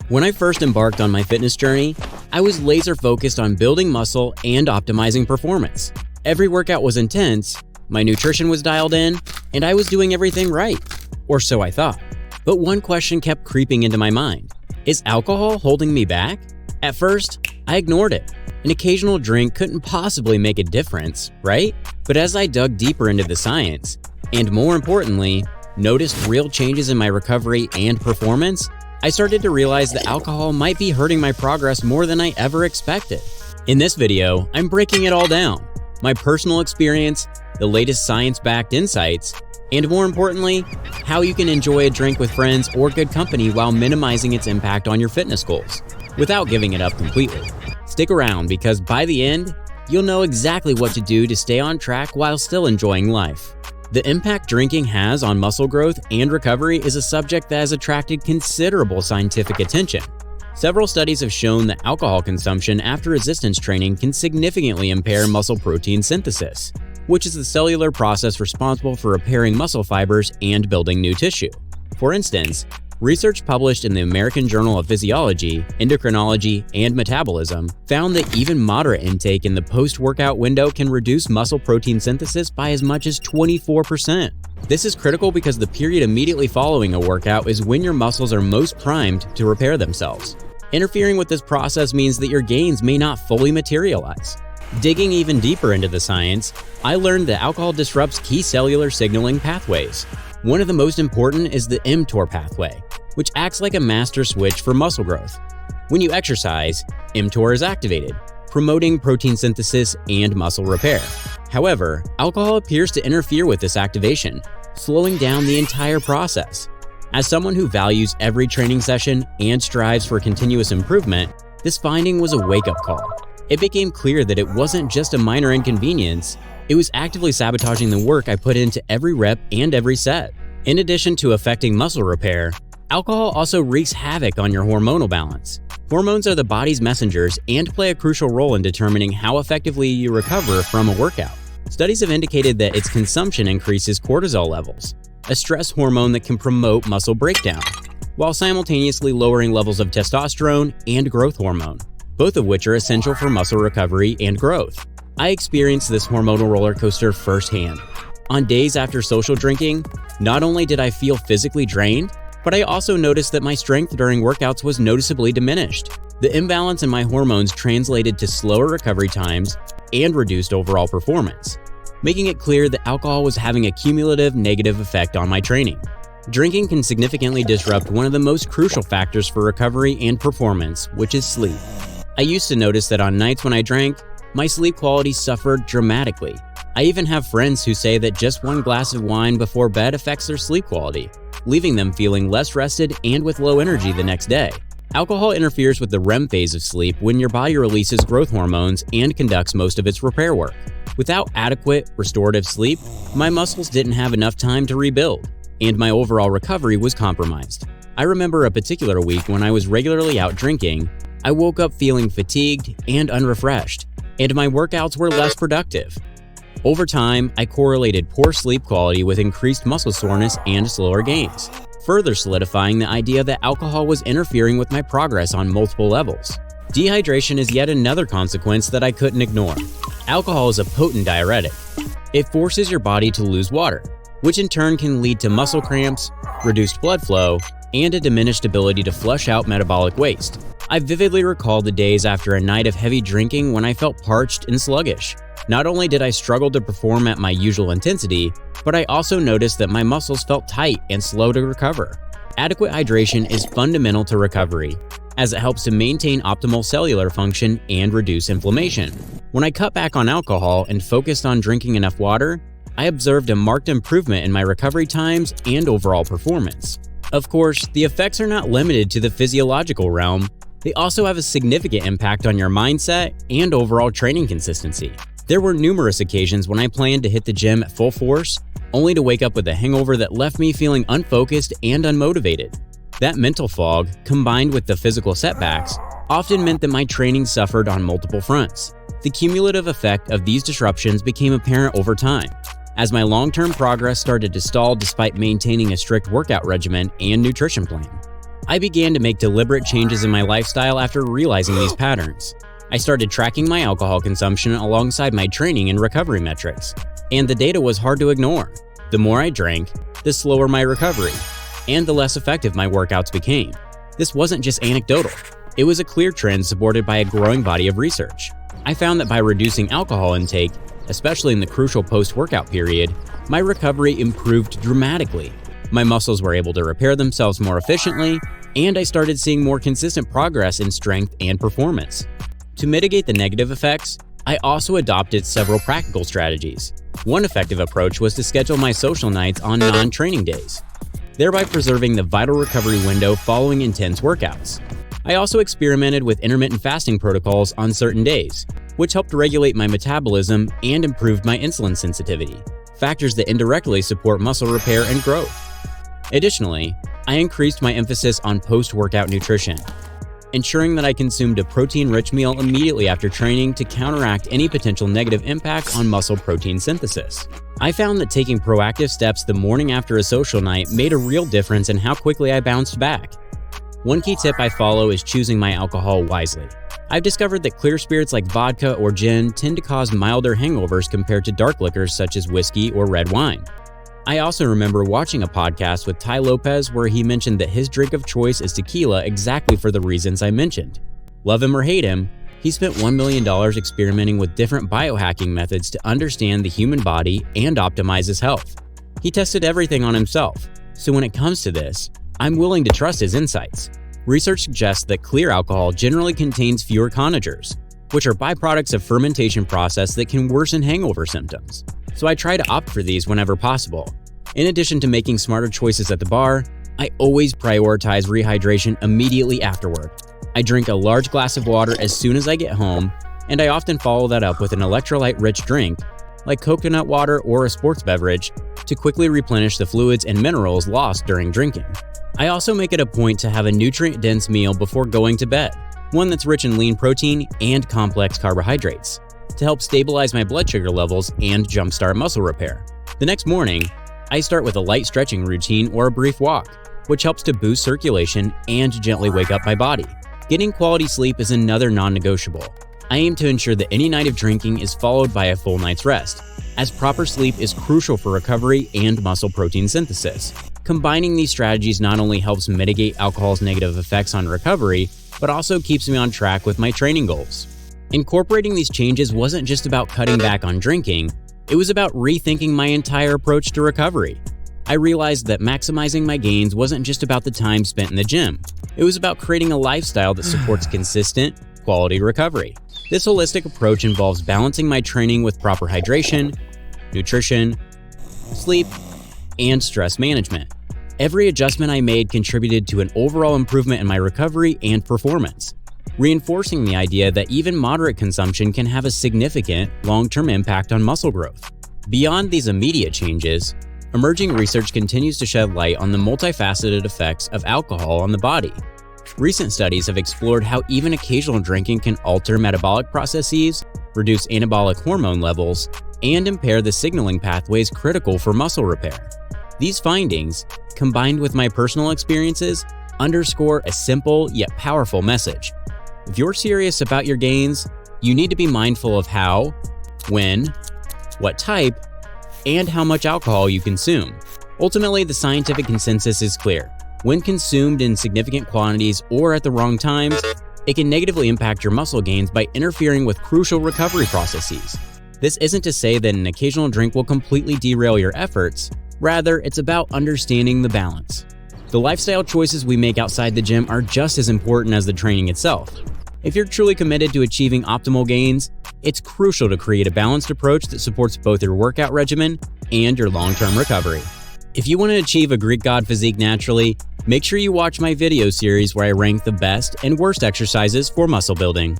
When I first embarked on my fitness journey, I was laser focused on building muscle and optimizing performance. Every workout was intense, my nutrition was dialed in, and I was doing everything right. Or so I thought. But one question kept creeping into my mind. Is alcohol holding me back? At first, I ignored it. An occasional drink couldn't possibly make a difference, right? But as I dug deeper into the science, and more importantly, noticed real changes in my recovery and performance, I started to realize that alcohol might be hurting my progress more than I ever expected. In this video, I'm breaking it all down. My personal experience, the latest science-backed insights, and more importantly, how you can enjoy a drink with friends or good company while minimizing its impact on your fitness goals, without giving it up completely. Stick around because by the end, you'll know exactly what to do to stay on track while still enjoying life. The impact drinking has on muscle growth and recovery is a subject that has attracted considerable scientific attention. Several studies have shown that alcohol consumption after resistance training can significantly impair muscle protein synthesis, which is the cellular process responsible for repairing muscle fibers and building new tissue. For instance, research published in the American Journal of Physiology, Endocrinology, and Metabolism found that even moderate intake in the post-workout window can reduce muscle protein synthesis by as much as 24%. This is critical because the period immediately following a workout is when your muscles are most primed to repair themselves. Interfering with this process means that your gains may not fully materialize. Digging even deeper into the science, I learned that alcohol disrupts key cellular signaling pathways. One of the most important is the mTOR pathway, which acts like a master switch for muscle growth. When you exercise, mTOR is activated, promoting protein synthesis and muscle repair. However, alcohol appears to interfere with this activation, slowing down the entire process. As someone who values every training session and strives for continuous improvement, this finding was a wake-up call. It became clear that it wasn't just a minor inconvenience, it was actively sabotaging the work I put into every rep and every set. In addition to affecting muscle repair, alcohol also wreaks havoc on your hormonal balance. Hormones are the body's messengers and play a crucial role in determining how effectively you recover from a workout. Studies have indicated that its consumption increases cortisol levels, a stress hormone that can promote muscle breakdown, while simultaneously lowering levels of testosterone and growth hormone, both of which are essential for muscle recovery and growth. I experienced this hormonal roller coaster firsthand. On days after social drinking, not only did I feel physically drained, but I also noticed that my strength during workouts was noticeably diminished. The imbalance in my hormones translated to slower recovery times and reduced overall performance, making it clear that alcohol was having a cumulative negative effect on my training. Drinking can significantly disrupt one of the most crucial factors for recovery and performance, which is sleep. I used to notice that on nights when I drank, my sleep quality suffered dramatically. I even have friends who say that just one glass of wine before bed affects their sleep quality, leaving them feeling less rested and with low energy the next day. Alcohol interferes with the REM phase of sleep when your body releases growth hormones and conducts most of its repair work. Without adequate, restorative sleep, my muscles didn't have enough time to rebuild, and my overall recovery was compromised. I remember a particular week when I was regularly out drinking. I woke up feeling fatigued and unrefreshed, and my workouts were less productive. Over time, I correlated poor sleep quality with increased muscle soreness and slower gains, further solidifying the idea that alcohol was interfering with my progress on multiple levels. Dehydration is yet another consequence that I couldn't ignore. Alcohol is a potent diuretic. It forces your body to lose water, which in turn can lead to muscle cramps, reduced blood flow, and a diminished ability to flush out metabolic waste. I vividly recall the days after a night of heavy drinking when I felt parched and sluggish. Not only did I struggle to perform at my usual intensity, but I also noticed that my muscles felt tight and slow to recover. Adequate hydration is fundamental to recovery, as it helps to maintain optimal cellular function and reduce inflammation. When I cut back on alcohol and focused on drinking enough water, I observed a marked improvement in my recovery times and overall performance. Of course, the effects are not limited to the physiological realm. They also have a significant impact on your mindset and overall training consistency. There were numerous occasions when I planned to hit the gym at full force, only to wake up with a hangover that left me feeling unfocused and unmotivated. That mental fog, combined with the physical setbacks, often meant that my training suffered on multiple fronts. The cumulative effect of these disruptions became apparent over time, as my long-term progress started to stall despite maintaining a strict workout regimen and nutrition plan. I began to make deliberate changes in my lifestyle after realizing these patterns. I started tracking my alcohol consumption alongside my training and recovery metrics, and the data was hard to ignore. The more I drank, the slower my recovery, and the less effective my workouts became. This wasn't just anecdotal. It was a clear trend supported by a growing body of research. I found that by reducing alcohol intake, especially in the crucial post-workout period, my recovery improved dramatically. My muscles were able to repair themselves more efficiently, and I started seeing more consistent progress in strength and performance. To mitigate the negative effects, I also adopted several practical strategies. One effective approach was to schedule my social nights on non-training days, thereby preserving the vital recovery window following intense workouts. I also experimented with intermittent fasting protocols on certain days, which helped regulate my metabolism and improved my insulin sensitivity, factors that indirectly support muscle repair and growth. Additionally, I increased my emphasis on post-workout nutrition, ensuring that I consumed a protein-rich meal immediately after training to counteract any potential negative impact on muscle protein synthesis. I found that taking proactive steps the morning after a social night made a real difference in how quickly I bounced back. One key tip I follow is choosing my alcohol wisely. I've discovered that clear spirits like vodka or gin tend to cause milder hangovers compared to dark liquors such as whiskey or red wine. I also remember watching a podcast with Tai Lopez where he mentioned that his drink of choice is tequila exactly for the reasons I mentioned. Love him or hate him, he spent $1 million experimenting with different biohacking methods to understand the human body and optimize his health. He tested everything on himself, so when it comes to this, I'm willing to trust his insights. Research suggests that clear alcohol generally contains fewer conagers, which are byproducts of fermentation process that can worsen hangover symptoms. So I try to opt for these whenever possible. In addition to making smarter choices at the bar, I always prioritize rehydration immediately afterward. I drink a large glass of water as soon as I get home, and I often follow that up with an electrolyte-rich drink, like coconut water or a sports beverage, to quickly replenish the fluids and minerals lost during drinking. I also make it a point to have a nutrient-dense meal before going to bed, one that's rich in lean protein and complex carbohydrates, to help stabilize my blood sugar levels and jumpstart muscle repair. The next morning, I start with a light stretching routine or a brief walk, which helps to boost circulation and gently wake up my body. Getting quality sleep is another non-negotiable. I aim to ensure that any night of drinking is followed by a full night's rest, as proper sleep is crucial for recovery and muscle protein synthesis. Combining these strategies not only helps mitigate alcohol's negative effects on recovery, but also keeps me on track with my training goals. Incorporating these changes wasn't just about cutting back on drinking, it was about rethinking my entire approach to recovery. I realized that maximizing my gains wasn't just about the time spent in the gym. It was about creating a lifestyle that supports consistent, quality recovery. This holistic approach involves balancing my training with proper hydration, nutrition, sleep, and stress management. Every adjustment I made contributed to an overall improvement in my recovery and performance, reinforcing the idea that even moderate consumption can have a significant, long-term impact on muscle growth. Beyond these immediate changes, emerging research continues to shed light on the multifaceted effects of alcohol on the body. Recent studies have explored how even occasional drinking can alter metabolic processes, reduce anabolic hormone levels, and impair the signaling pathways critical for muscle repair. These findings, combined with my personal experiences, underscore a simple yet powerful message. If you're serious about your gains, you need to be mindful of how, when, what type, and how much alcohol you consume. Ultimately, the scientific consensus is clear. When consumed in significant quantities or at the wrong times, it can negatively impact your muscle gains by interfering with crucial recovery processes. This isn't to say that an occasional drink will completely derail your efforts. Rather, it's about understanding the balance. The lifestyle choices we make outside the gym are just as important as the training itself. If you're truly committed to achieving optimal gains, it's crucial to create a balanced approach that supports both your workout regimen and your long-term recovery. If you want to achieve a Greek god physique naturally, make sure you watch my video series where I rank the best and worst exercises for muscle building.